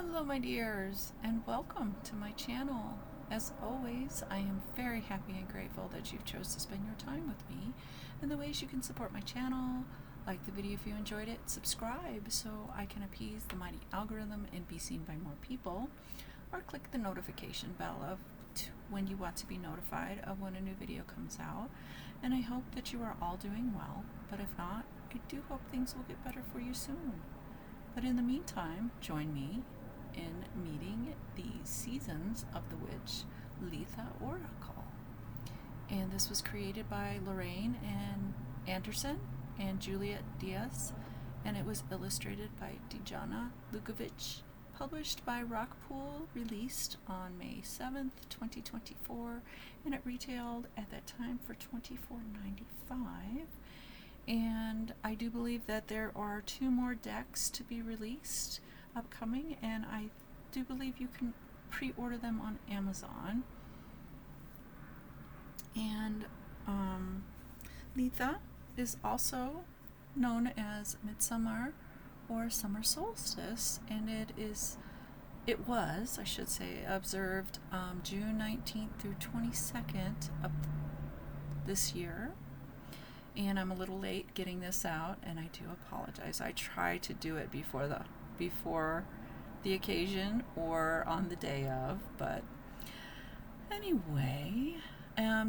Hello my dears, and welcome to my channel. As always, I am very happy and grateful that you've chose to spend your time with me. And the ways you can support my channel: like the video if you enjoyed it, subscribe so I can appease the mighty algorithm and be seen by more people, or click the notification bell of when you want to be notified of when a new video comes out. And I hope that you are all doing well, but if not, I do hope things will get better for you soon. But in the meantime, join me in meeting the seasons of the witch Litha Oracle. And this was created by Lorraine and Anderson and Juliet Diaz, and it was illustrated by Tijana, Lukovic, published by Rockpool, released on May 7th, 2024, and it retailed at that time for $24.95. And I do believe that there are 2 more decks to be released upcoming, and I do believe you can pre-order them on Amazon. And Litha is also known as Midsummer or Summer Solstice, and it was, I should say, observed June 19th through 22nd of this year. And I'm a little late getting this out, and I do apologize. I try to do it before the occasion or on the day of, but anyway,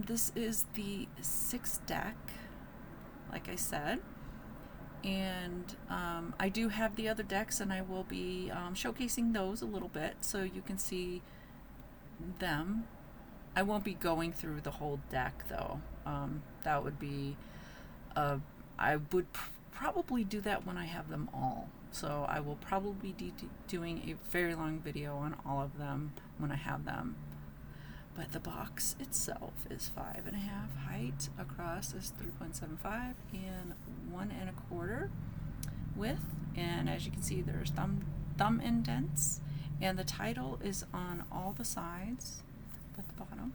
this is the 6th deck, like I said, and I do have the other decks, and I will be showcasing those a little bit so you can see them. I won't be going through the whole deck though. That would be I would probably do that when I have them all. So I will probably be doing a very long video on all of them when I have them. But the box itself is 5.5 height, across is 3.75, and 1.25 width. And as you can see, there's thumb indents, and the title is on all the sides at the bottom.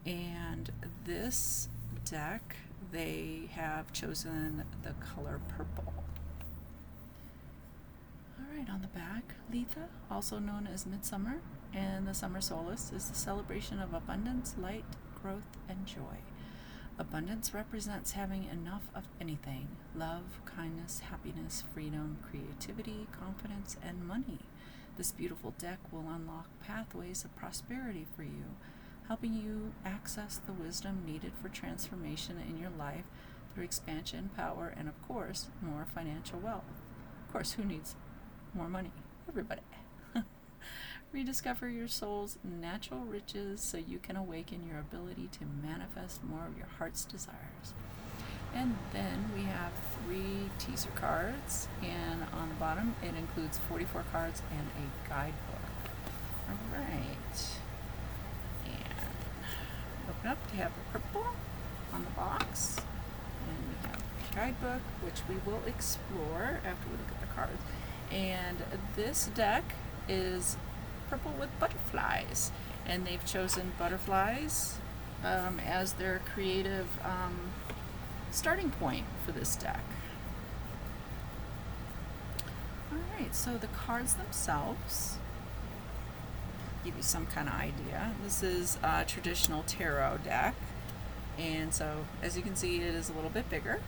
And this deck, they have chosen the color purple. Alright, on the back, Litha, also known as Midsummer, and the Summer Solace is the celebration of abundance, light, growth, and joy. Abundance represents having enough of anything: love, kindness, happiness, freedom, creativity, confidence, and money. This beautiful deck will unlock pathways of prosperity for you, helping you access the wisdom needed for transformation in your life through expansion, power, and of course, more financial wealth. Of course, who needs more money? Everybody. Rediscover your soul's natural riches so you can awaken your ability to manifest more of your heart's desires. And then we have 3 teaser cards, and on the bottom it includes 44 cards and a guidebook. Alright. Open up, you have the purple on the box, and we have the guidebook, which we will explore after we look at the cards. And this deck is purple with butterflies, and they've chosen butterflies as their creative starting point for this deck. Alright, so the cards themselves give you some kind of idea. This is a traditional tarot deck, and so as you can see, it is a little bit bigger,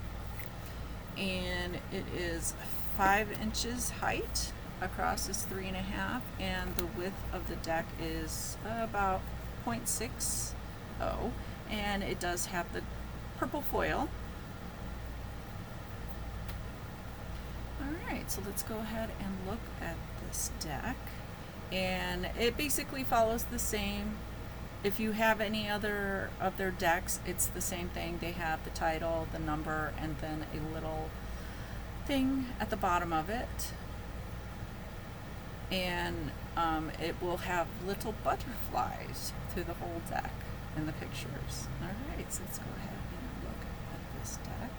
and it is 5 inches height, across is 3.5, and the width of the deck is about 0.60, and it does have the purple foil. Alright, so let's go ahead and look at this deck. And it basically follows the same. If you have any other of their decks, it's the same thing. They have the title, the number, and then a little thing at the bottom of it. And it will have little butterflies through the whole deck in the pictures. Alright, so let's go ahead and look at this deck.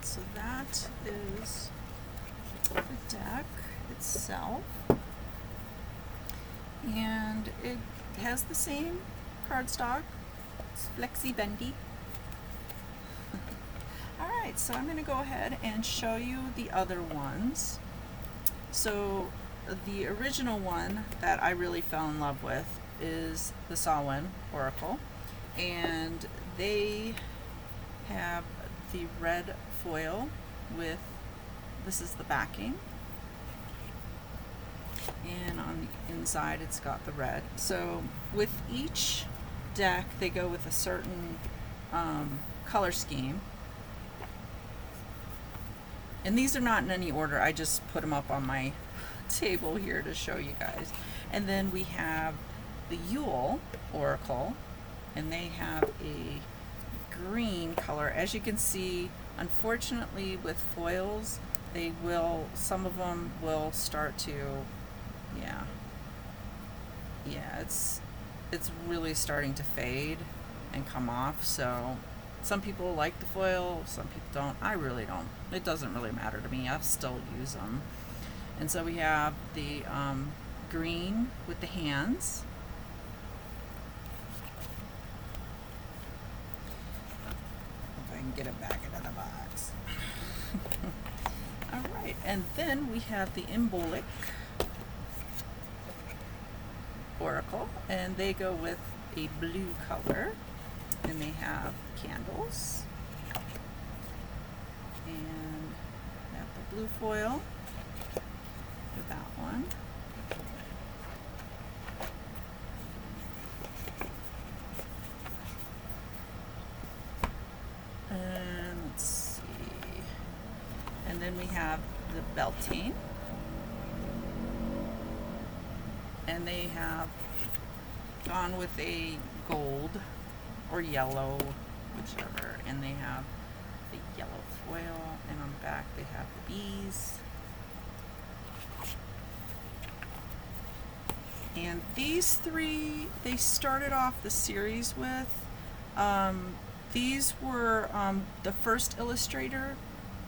so that is the deck itself, and it has the same cardstock. It's flexi bendy. Alright, so I'm going to go ahead and show you the other ones. So the original one that I really fell in love with is the Samhain Oracle, and they have the red foil with, this is the backing, and on the inside it's got the red. So with each deck they go with a certain color scheme, and these are not in any order, I just put them up on my table here to show you guys. And then we have the Yule Oracle, and they have a green color. As you can see, unfortunately with foils, they will, some of them will start to, yeah, it's really starting to fade and come off. So some people like the foil, some people don't. I really don't. It doesn't really matter to me. I still use them. And so we have the green with the hands. If I can get it back into the box. All right, and then we have the Embolic Oracle, and they go with a blue color, and they have candles, and they have the blue foil for that one. And let's see, and then we have the Beltane, and they have gone with a gold or yellow, whichever, and they have the yellow foil, and on the back they have the bees. And these three, they started off the series with. These were the first illustrator,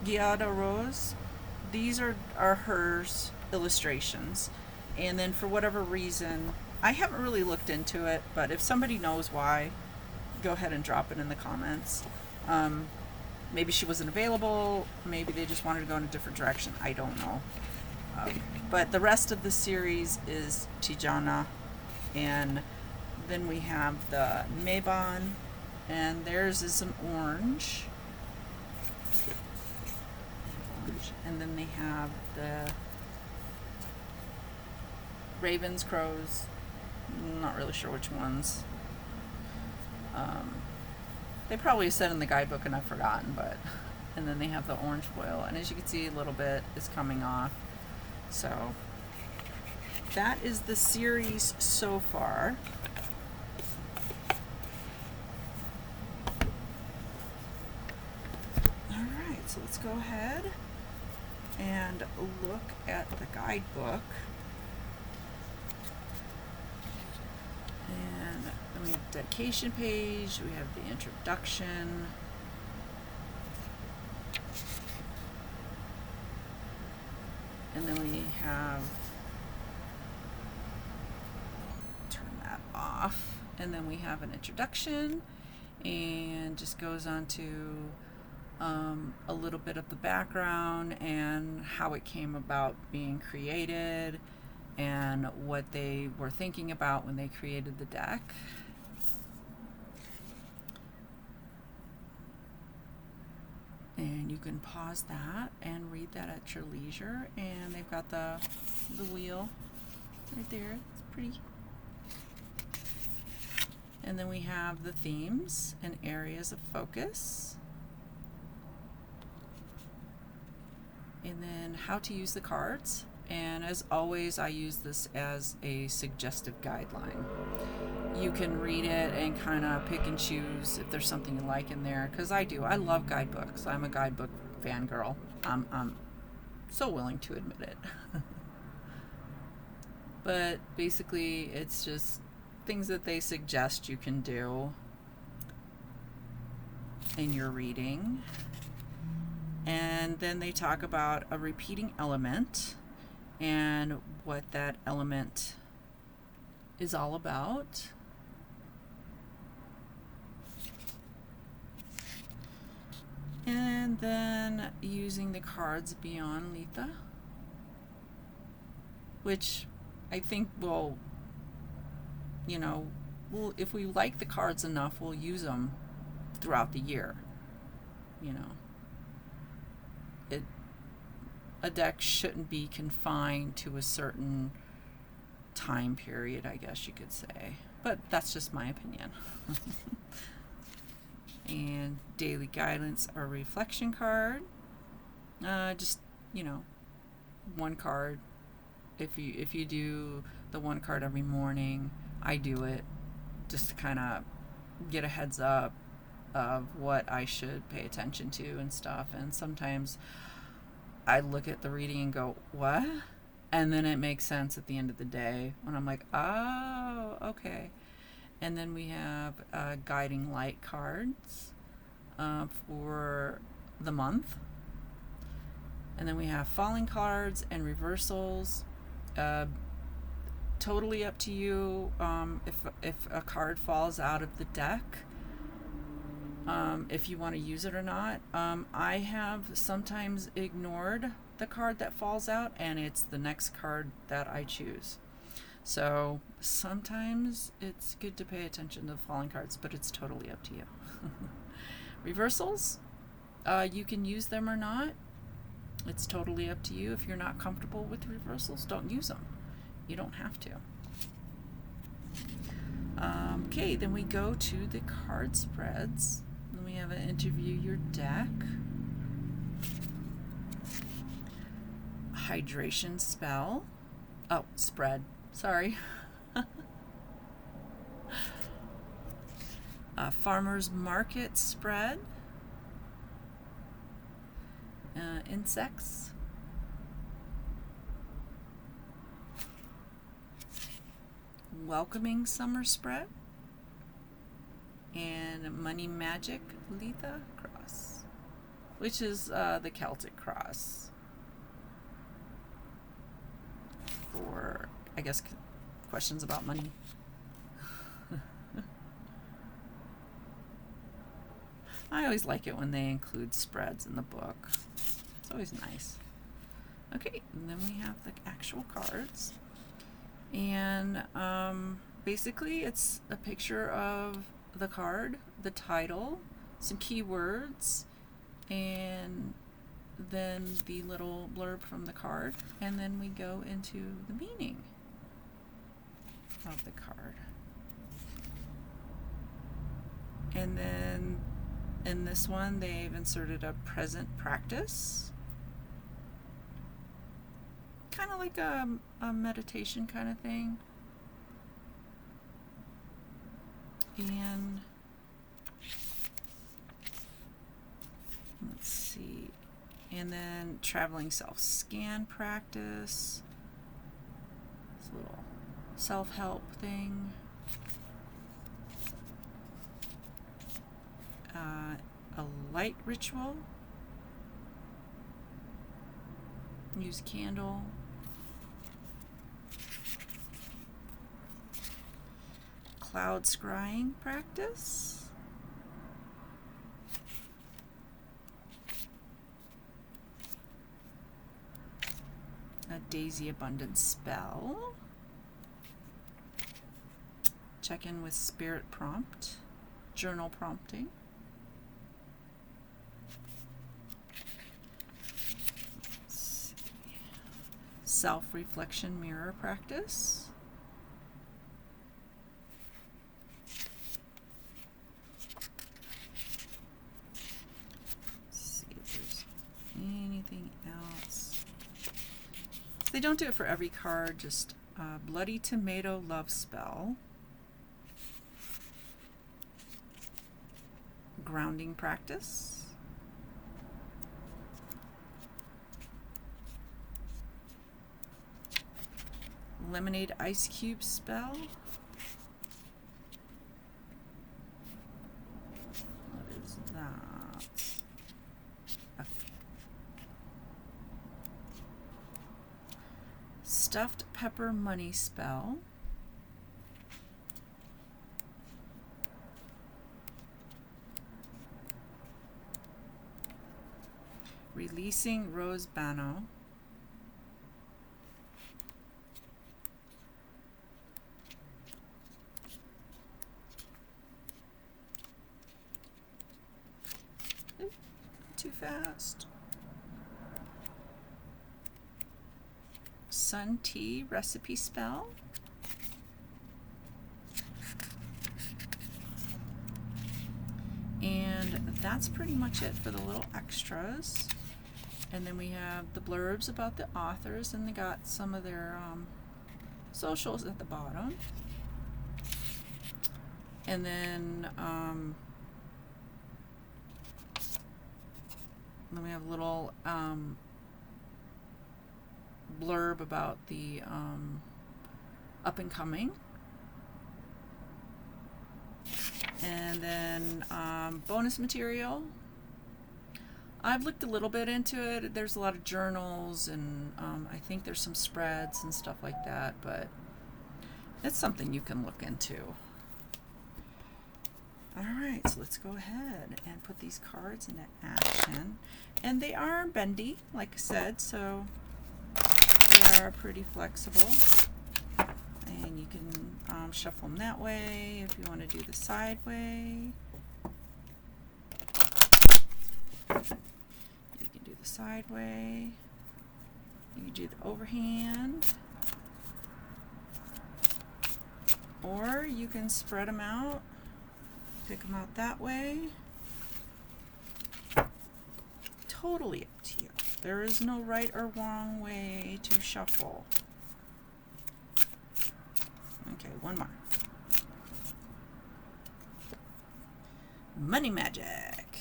Giada Rose. These are hers illustrations. And then for whatever reason, I haven't really looked into it, but if somebody knows why, go ahead and drop it in the comments. Maybe she wasn't available, maybe they just wanted to go in a different direction, I don't know. But the rest of the series is Tijana, and then we have the Mabon, and theirs is an orange. And then they have the ravens, crows, not really sure which ones. They probably said in the guidebook and I've forgotten, but, and then they have the orange foil, and as you can see, a little bit is coming off. So that is the series so far. Alright, so let's go ahead and look at the guidebook. And then we have the dedication page, we have the introduction, and then we have, turn that off, and then we have an introduction, and just goes on to a little bit of the background and how it came about being created and what they were thinking about when they created the deck. And you can pause that and read that at your leisure. And they've got the wheel right there. It's pretty. And then we have the themes and areas of focus. And then how to use the cards. And as always, I use this as a suggestive guideline. You can read it and kind of pick and choose if there's something you like in there, because I do. I love guidebooks. I'm a guidebook fangirl. I'm so willing to admit it. But basically, it's just things that they suggest you can do. in your reading. And then they talk about a repeating element and what that element is all about. And then using the cards beyond Litha, which I think will, you know, if we like the cards enough, we'll use them throughout the year. You know, a deck shouldn't be confined to a certain time period, I guess you could say. But that's just my opinion. And daily guidance or reflection card. Just, you know, one card. If you do the one card every morning, I do it just to kind of get a heads up of what I should pay attention to and stuff. And sometimes I look at the reading and go, what? And then it makes sense at the end of the day when I'm like, oh, okay. And then we have guiding light cards for the month. And then we have falling cards and reversals. Totally up to you if a card falls out of the deck, if you want to use it or not. I have sometimes ignored the card that falls out, and it's the next card that I choose. So sometimes it's good to pay attention to the falling cards, but it's totally up to you. Reversals, you can use them or not. It's totally up to you. If you're not comfortable with reversals, don't use them. You don't have to. Okay, then we go to the card spreads. Then we have an interview your deck. Hydration spell. Oh, spread. Sorry. Farmer's market spread. Insects. Welcoming summer spread. And money magic Litha cross, which is the Celtic cross for, I guess, questions about money. I always like it when they include spreads in the book. It's always nice. Okay, and then we have the actual cards. And basically it's a picture of the card, the title, some keywords, and then the little blurb from the card. And then we go into the meaning of the card. And then in this one, they've inserted a present practice. Kind of like a meditation kind of thing. And let's see. And then traveling self-scan practice. This little self-help thing. A light ritual. Use candle. Cloud scrying practice. A daisy abundance spell. Check in with spirit prompt. Journal prompting. Self-reflection mirror practice. Let's see if there's anything else. They don't do it for every card, just Bloody Tomato Love Spell. Grounding practice. Lemonade ice cube spell. What is that? Stuffed pepper money spell. Releasing Rose Bano. Too fast. Sun Tea recipe spell. And that's pretty much it for the little extras. And then we have the blurbs about the authors, and they got some of their socials at the bottom. And then we have a little blurb about the up and coming. And then bonus material. I've looked a little bit into it. There's a lot of journals, and I think there's some spreads and stuff like that, but it's something you can look into. Alright, so let's go ahead and put these cards into action. And they are bendy, like I said, so they are pretty flexible. And you can shuffle them that way if you want to do the side way. You can do the side way. You can do the overhand. Or you can spread them out. Pick them out that way. Totally up to you. There is no right or wrong way to shuffle. Okay, one more. Money magic.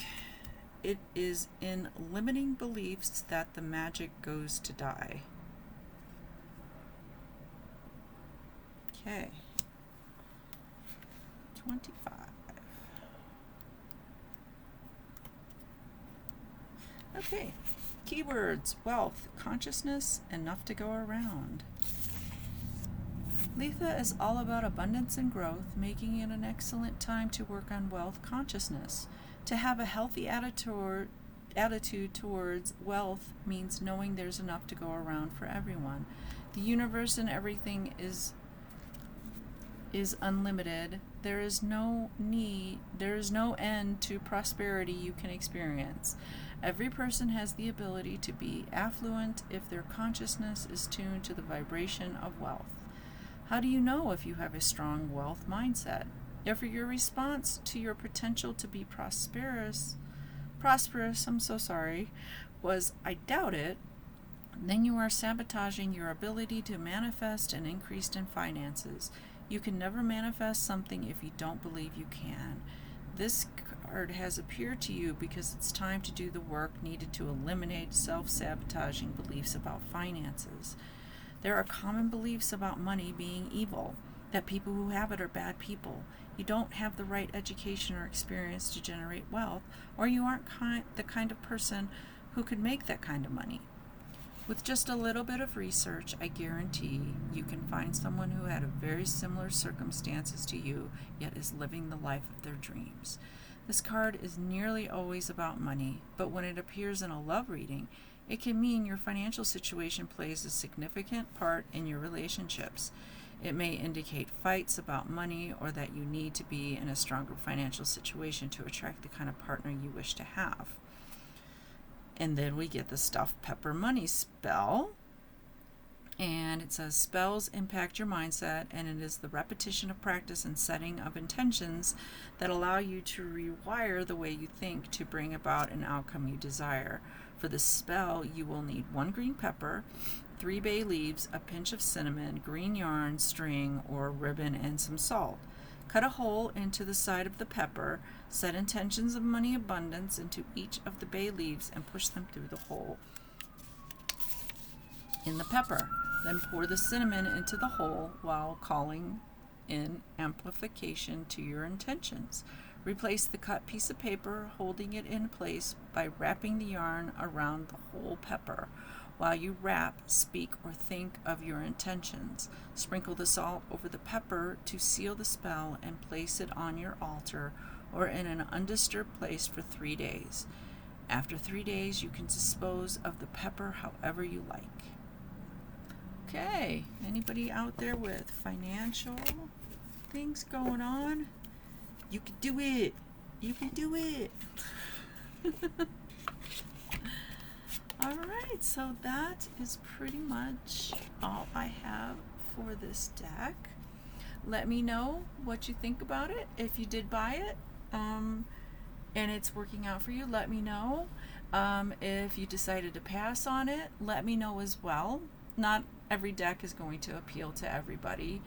It is in limiting beliefs that the magic goes to die. Okay. 25. Okay, keywords: wealth, consciousness, enough to go around. Litha is all about abundance and growth, making it an excellent time to work on wealth consciousness. To have a healthy attitude towards wealth means knowing there's enough to go around for everyone. The universe and everything is unlimited. There is no end to prosperity you can experience. Every person has the ability to be affluent if their consciousness is tuned to the vibration of wealth. How do you know if you have a strong wealth mindset? If your response to your potential to be prosperous, was "I doubt it," then you are sabotaging your ability to manifest an increase in finances. You can never manifest something if you don't believe you can. This card has appeared to you because it's time to do the work needed to eliminate self-sabotaging beliefs about finances. There are common beliefs about money being evil, that people who have it are bad people. You don't have the right education or experience to generate wealth, or you aren't the kind of person who could make that kind of money. With just a little bit of research, I guarantee you can find someone who had a very similar circumstances to you, yet is living the life of their dreams. This card is nearly always about money, but when it appears in a love reading, it can mean your financial situation plays a significant part in your relationships. It may indicate fights about money, or that you need to be in a stronger financial situation to attract the kind of partner you wish to have. And then we get the stuffed pepper money spell. And it says, spells impact your mindset, and it is the repetition of practice and setting of intentions that allow you to rewire the way you think to bring about an outcome you desire. For the spell, you will need 1 green pepper, 3 bay leaves, a pinch of cinnamon, green yarn, string, or ribbon, and some salt. Cut a hole into the side of the pepper, set intentions of money abundance into each of the bay leaves, and push them through the hole in the pepper. Then pour the cinnamon into the hole while calling in amplification to your intentions. Replace the cut piece of paper, holding it in place by wrapping the yarn around the whole pepper, While you wrap, speak, or think of your intentions. Sprinkle the salt over the pepper to seal the spell and place it on your altar or in an undisturbed place for 3 days. After 3 days, you can dispose of the pepper however you like. Okay, anybody out there with financial things going on? You can do it. You can do it. All right, so that is pretty much all I have for this deck. Let me know what you think about it. If you did buy it and it's working out for you, let me know. If you decided to pass on it, let me know as well. Not every deck is going to appeal to everybody,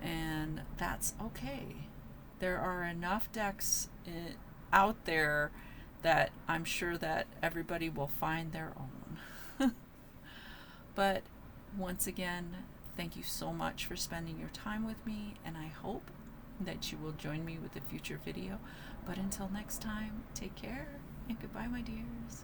and that's okay. There are enough decks out there that I'm sure that everybody will find their own. But once again, thank you so much for spending your time with me, and I hope that you will join me with a future video. But until next time, take care and goodbye, my dears.